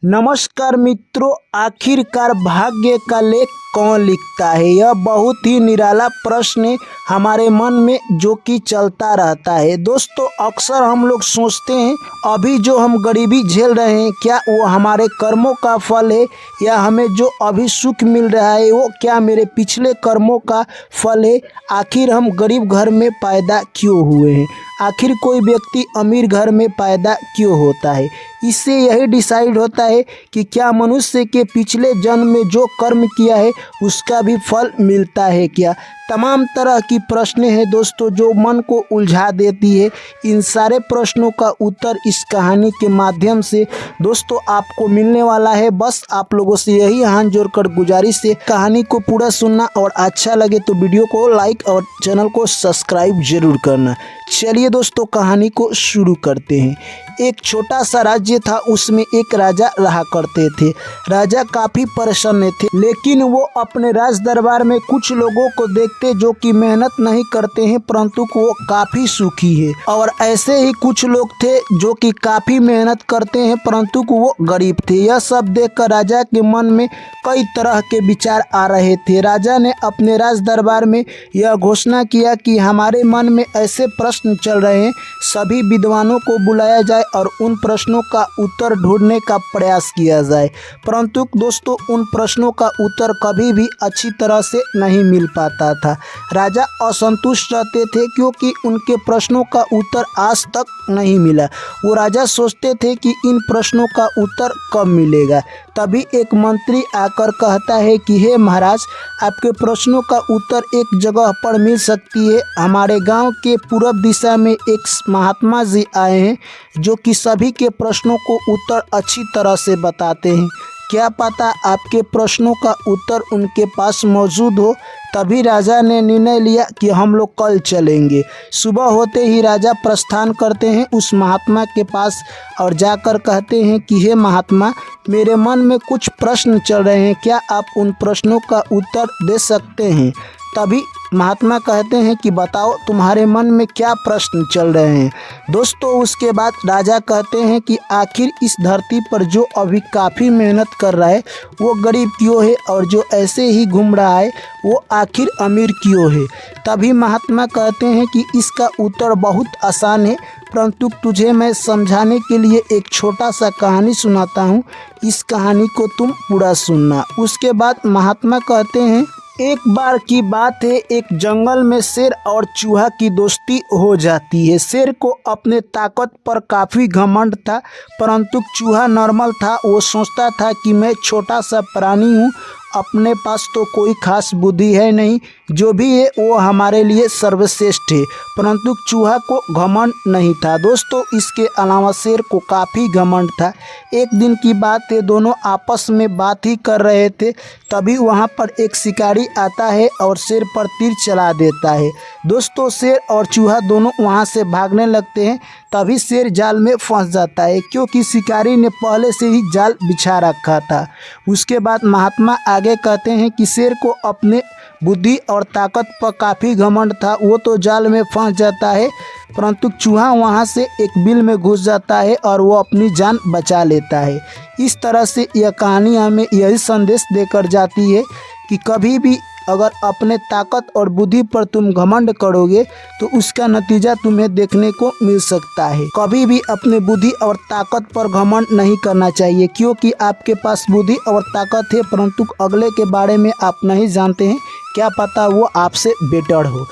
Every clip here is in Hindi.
नमस्कार मित्रों, आखिरकार भाग्य का लेख कौन लिखता है? यह बहुत ही निराला प्रश्न हमारे मन में जो कि चलता रहता है। दोस्तों, अक्सर हम लोग सोचते हैं अभी जो हम गरीबी झेल रहे हैं क्या वो हमारे कर्मों का फल है, या हमें जो अभी सुख मिल रहा है वो क्या मेरे पिछले कर्मों का फल है। आखिर हम गरीब घर में पैदा क्यों हुए हैं? आखिर कोई व्यक्ति अमीर घर में पैदा क्यों होता है? इससे यही डिसाइड होता है कि क्या मनुष्य के पिछले जन्म में जो कर्म किया है उसका भी फल मिलता है क्या। तमाम तरह की प्रश्न हैं दोस्तों जो मन को उलझा देती है। इन सारे प्रश्नों का उत्तर इस कहानी के माध्यम से दोस्तों आपको मिलने वाला है। बस आप लोगों से यही हाथ जोड़कर गुजारिश है, कहानी को पूरा सुनना और अच्छा लगे तो वीडियो को लाइक और चैनल को सब्सक्राइब जरूर करना। चलिए दोस्तों, कहानी को शुरू करते हैं। एक छोटा सा राज्य था, उसमें एक राजा रहा करते थे। राजा काफ़ी प्रसन्न थे, लेकिन वो अपने राज दरबार में कुछ लोगों को देखते जो कि मेहनत नहीं करते हैं परंतु वो काफ़ी सुखी है, और ऐसे ही कुछ लोग थे जो कि काफ़ी मेहनत करते हैं परंतु वो गरीब थे। यह सब देखकर राजा के मन में कई तरह के विचार आ रहे थे। राजा ने अपने राज दरबार में यह घोषणा किया कि हमारे मन में ऐसे प्रश्न चल रहे हैं, सभी विद्वानों को बुलाया जाए और उन प्रश्नों का उत्तर ढूंढने का प्रयास किया जाए। परंतु दोस्तों, उन प्रश्नों का उत्तर कभी भी अच्छी तरह से नहीं मिल पाता था। राजा असंतुष्ट रहते थे क्योंकि उनके प्रश्नों का उत्तर आज तक नहीं मिला। वो राजा सोचते थे कि इन प्रश्नों का उत्तर कब मिलेगा। तभी एक मंत्री आकर कहता है कि हे महाराज, आपके प्रश्नों का उत्तर एक जगह पर मिल सकती है। हमारे गांव के पूर्व दिशा में एक महात्मा जी आए हैं जो कि सभी के प्रश्नों को उत्तर अच्छी तरह से बताते हैं। क्या पता आपके प्रश्नों का उत्तर उनके पास मौजूद हो। तभी राजा ने निर्णय लिया कि हम लोग कल चलेंगे। सुबह होते ही राजा प्रस्थान करते हैं उस महात्मा के पास और जाकर कहते हैं कि हे महात्मा, मेरे मन में कुछ प्रश्न चल रहे हैं, क्या आप उन प्रश्नों का उत्तर दे सकते हैं? तभी महात्मा कहते हैं कि बताओ तुम्हारे मन में क्या प्रश्न चल रहे हैं। दोस्तों, उसके बाद राजा कहते हैं कि आखिर इस धरती पर जो अभी काफ़ी मेहनत कर रहा है वो गरीब क्यों है, और जो ऐसे ही घूम रहा है वो आखिर अमीर क्यों है। तभी महात्मा कहते हैं कि इसका उत्तर बहुत आसान है, परंतु तुझे मैं समझाने के लिए एक छोटा सा कहानी सुनाता हूँ। इस कहानी को तुम पूरा सुनना। उसके बाद महात्मा कहते हैं, एक बार की बात है, एक जंगल में शेर और चूहा की दोस्ती हो जाती है। शेर को अपने ताकत पर काफ़ी घमंड था, परंतु चूहा नॉर्मल था। वो सोचता था कि मैं छोटा सा प्राणी हूँ, अपने पास तो कोई खास बुद्धि है नहीं, जो भी है वो हमारे लिए सर्वश्रेष्ठ है। परंतु चूहा को घमंड नहीं था। दोस्तों, इसके अलावा शेर को काफ़ी घमंड था। एक दिन की बात है, दोनों आपस में बात ही कर रहे थे। तभी वहाँ पर एक शिकारी आता है और शेर पर तीर चला देता है। दोस्तों, शेर और चूहा दोनों वहाँ से भागने लगते हैं। तभी शेर जाल में फंस जाता है क्योंकि शिकारी ने पहले से ही जाल बिछा रखा था। उसके बाद महात्मा आगे कहते हैं कि शेर को अपने बुद्धि और ताकत पर काफ़ी घमंड था, वो तो जाल में फंस जाता है, परंतु चूहा वहाँ से एक बिल में घुस जाता है और वो अपनी जान बचा लेता है। इस तरह से यह कहानी हमें यही संदेश देकर जाती है कि कभी भी अगर अपने ताकत और बुद्धि पर तुम घमंड करोगे तो उसका नतीजा तुम्हें देखने को मिल सकता है। कभी भी अपने बुद्धि और ताकत पर घमंड नहीं करना चाहिए, क्योंकि आपके पास बुद्धि और ताकत है परंतु अगले के बारे में आप नहीं जानते हैं, क्या पता वो आपसे बेटर हो।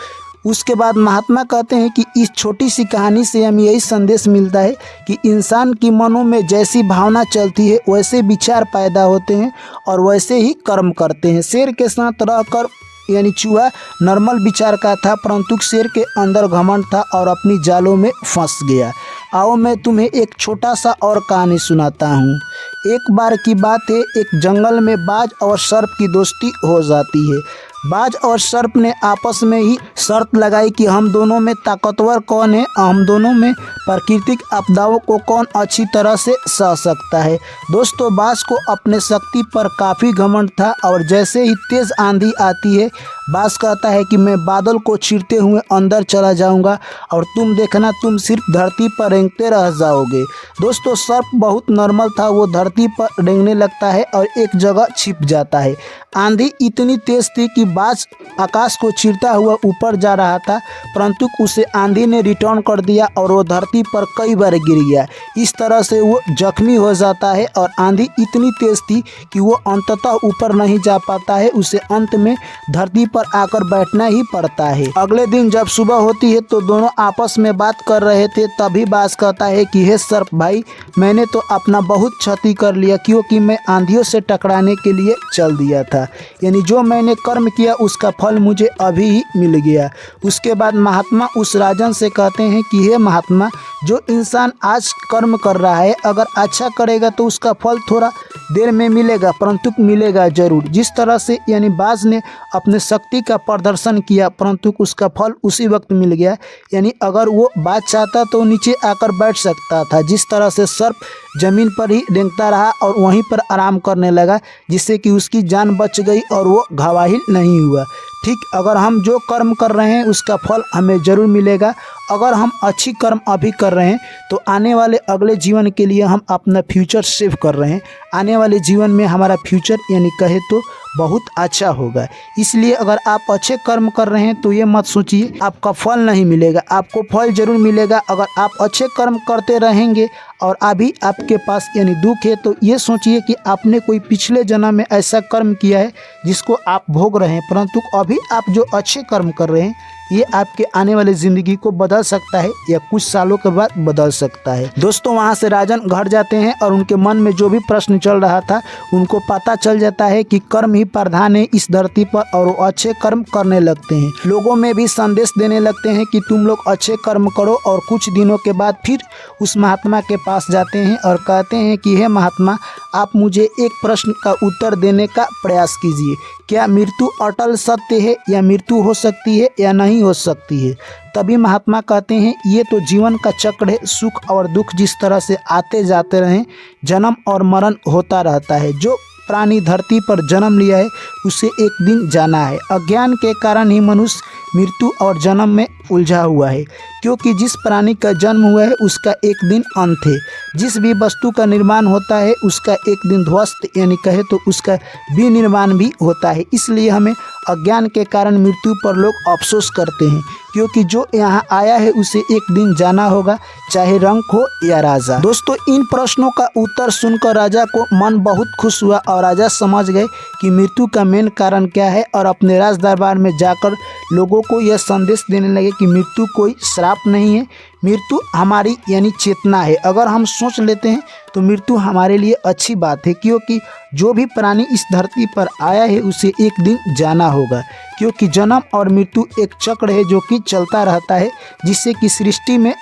उसके बाद महात्मा कहते हैं कि इस छोटी सी कहानी से हमें यही संदेश मिलता है कि इंसान की मनों में जैसी भावना चलती है वैसे विचार पैदा होते हैं और वैसे ही कर्म करते हैं। शेर के साथ रहकर यानी चूहा नॉर्मल विचार का था, परंतु शेर के अंदर घमंड था और अपनी जालों में फंस गया। आओ मैं तुम्हें एक छोटा सा और कहानी सुनाता हूँ। एक बार की बात है, एक जंगल में बाज और सर्प की दोस्ती हो जाती है। बाज और सर्प ने आपस में ही शर्त लगाई कि हम दोनों में ताकतवर कौन है, हम दोनों में प्राकृतिक आपदाओं को कौन अच्छी तरह से सह सकता है। दोस्तों, बाज को अपने शक्ति पर काफ़ी घमंड था और जैसे ही तेज़ आंधी आती है बाज कहता है कि मैं बादल को चीरते हुए अंदर चला जाऊंगा और तुम देखना, तुम सिर्फ धरती पर रेंगते रह जाओगे। दोस्तों सर्प बहुत नॉर्मल था, वो धरती पर रेंगने लगता है और एक जगह छिप जाता है। आंधी इतनी तेज थी कि बाज आकाश को चीरता हुआ ऊपर जा रहा था, परंतु उसे आंधी ने रिटर्न कर दिया और वो धरती पर कई बार गिर गया। इस तरह से वो जख्मी हो जाता है और आंधी इतनी तेज थी कि वो अंततः ऊपर नहीं जा पाता है, उसे अंत में धरती पर आकर बैठना ही पड़ता है। अगले दिन जब सुबह होती है तो दोनों आपस में बात कर रहे थे, तभी बाज कहता है कि हे सर्प भाई, मैंने तो अपना बहुत क्षति कर लिया, क्योंकि मैं आंधियों से टकराने के लिए चल दिया था। यानी जो मैंने कर्म किया उसका फल मुझे अभी ही मिल गया। उसके बाद महात्मा उस राजन से कहते हैं कि हे महात्मा, जो इंसान आज कर्म कर रहा है अगर अच्छा करेगा तो उसका फल थोड़ा देर में मिलेगा, परंतु मिलेगा जरूर। जिस तरह से यानी बाज ने अपने शक्ति का प्रदर्शन किया परंतु उसका फल उसी वक्त मिल गया। यानी अगर वो बाज चाहता तो नीचे आकर बैठ सकता था। जिस तरह से सर्प जमीन पर ही रेंगता रहा और वहीं पर आराम करने लगा, जिससे कि उसकी जान बच गई और वो घायल नहीं हुआ। ठीक, अगर हम जो कर्म कर रहे हैं उसका फल हमें ज़रूर मिलेगा। अगर हम अच्छी कर्म अभी कर रहे हैं तो आने वाले अगले जीवन के लिए हम अपना फ्यूचर सेव कर रहे हैं। आने वाले जीवन में हमारा फ्यूचर यानी कहे तो बहुत अच्छा होगा। इसलिए अगर आप अच्छे कर्म कर रहे हैं तो ये मत सोचिए आपका फल नहीं मिलेगा, आपको फल ज़रूर मिलेगा। अगर आप अच्छे कर्म करते रहेंगे और अभी आपके पास यानी दुख है तो ये सोचिए कि आपने कोई पिछले जन्म में ऐसा कर्म किया है जिसको आप भोग रहे हैं, परंतु अभी आप जो अच्छे कर्म कर रहे हैं ये आपके आने वाली ज़िंदगी को बदल सकता है या कुछ सालों के बाद बदल सकता है। दोस्तों वहाँ से राजन घर जाते हैं और उनके मन में जो भी प्रश्न चल रहा था उनको पता चल जाता है कि कर्म ही प्रधान है इस धरती पर, और वो अच्छे कर्म करने लगते हैं। लोगों में भी संदेश देने लगते हैं कि तुम लोग अच्छे कर्म करो। और कुछ दिनों के बाद फिर उस महात्मा के पास जाते हैं और कहते हैं कि हे महात्मा, आप मुझे एक प्रश्न का उत्तर देने का प्रयास कीजिए। क्या मृत्यु अटल सत्य है या मृत्यु हो सकती है या नहीं हो सकती है? तभी महात्मा कहते हैं ये तो जीवन का चक्र है, सुख और दुख जिस तरह से आते जाते रहें, जन्म और मरण होता रहता है। जो प्राणी धरती पर जन्म लिया है उसे एक दिन जाना है। अज्ञान के कारण ही मनुष्य मृत्यु और जन्म में उलझा हुआ है, क्योंकि जिस प्राणी का जन्म हुआ है उसका एक दिन अंत है। जिस भी वस्तु का निर्माण होता है उसका एक दिन ध्वस्त यानी कहे तो उसका विनिर्माण भी होता है। इसलिए हमें अज्ञान के कारण मृत्यु पर लोग अफसोस करते हैं, क्योंकि जो यहाँ आया है उसे एक दिन जाना होगा, चाहे रंक हो या राजा। दोस्तों इन प्रश्नों का उत्तर सुनकर राजा को मन बहुत खुश हुआ और राजा समझ गए कि मृत्यु का मेन कारण क्या है, और अपने राज दरबार में जाकर लोगों को यह संदेश देने लगे कि मृत्यु कोई श्राप नहीं है, मृत्यु हमारी यानी चेतना है। अगर हम सोच लेते हैं तो मृत्यु हमारे लिए अच्छी बात है, क्योंकि जो भी प्राणी इस धरती पर आया है उसे एक दिन जाना होगा। क्योंकि जन्म और मृत्यु एक चक्र है जो कि चलता रहता है, जिससे कि सृष्टि में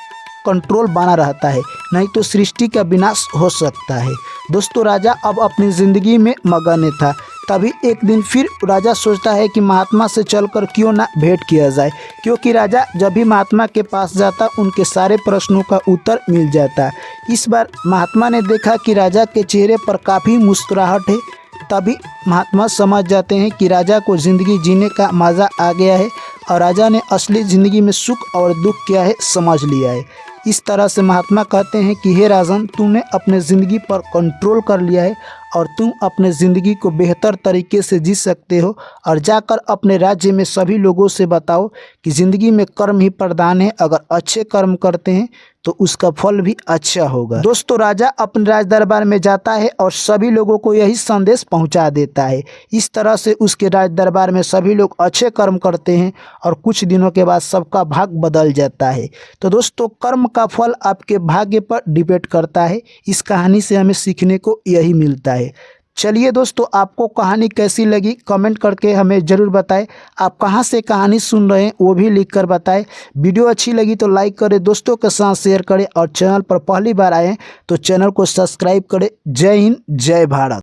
कंट्रोल बना रहता है, नहीं तो सृष्टि का विनाश हो सकता है। दोस्तों राजा अब अपनी ज़िंदगी में मगन था। तभी एक दिन फिर राजा सोचता है कि महात्मा से चलकर क्यों ना भेंट किया जाए, क्योंकि राजा जब भी महात्मा के पास जाता उनके सारे प्रश्नों का उत्तर मिल जाता। इस बार महात्मा ने देखा कि राजा के चेहरे पर काफ़ी मुस्कुराहट है। तभी महात्मा समझ जाते हैं कि राजा को ज़िंदगी जीने का मज़ा आ गया है और राजा ने असली ज़िंदगी में सुख और दुख क्या है समझ लिया है। इस तरह से महात्मा कहते हैं कि हे राजन, तूने अपने ज़िंदगी पर कंट्रोल कर लिया है और तुम अपने ज़िंदगी को बेहतर तरीके से जी सकते हो, और जाकर अपने राज्य में सभी लोगों से बताओ कि ज़िंदगी में कर्म ही प्रधान है। अगर अच्छे कर्म करते हैं तो उसका फल भी अच्छा होगा। दोस्तों राजा अपने राज दरबार में जाता है और सभी लोगों को यही संदेश पहुंचा देता है। इस तरह से उसके राज दरबार में सभी लोग अच्छे कर्म करते हैं और कुछ दिनों के बाद सबका भाग बदल जाता है। तो दोस्तों कर्म का फल आपके भाग्य पर डिपेंड करता है। इस कहानी से हमें सीखने को यही मिलता है। चलिए दोस्तों, आपको कहानी कैसी लगी कमेंट करके हमें ज़रूर बताएं। आप कहां से कहानी सुन रहे हैं वो भी लिखकर बताएं। वीडियो अच्छी लगी तो लाइक करें, दोस्तों के साथ शेयर करें, और चैनल पर पहली बार आए हैं तो चैनल को सब्सक्राइब करें। जय हिंद, जय भारत।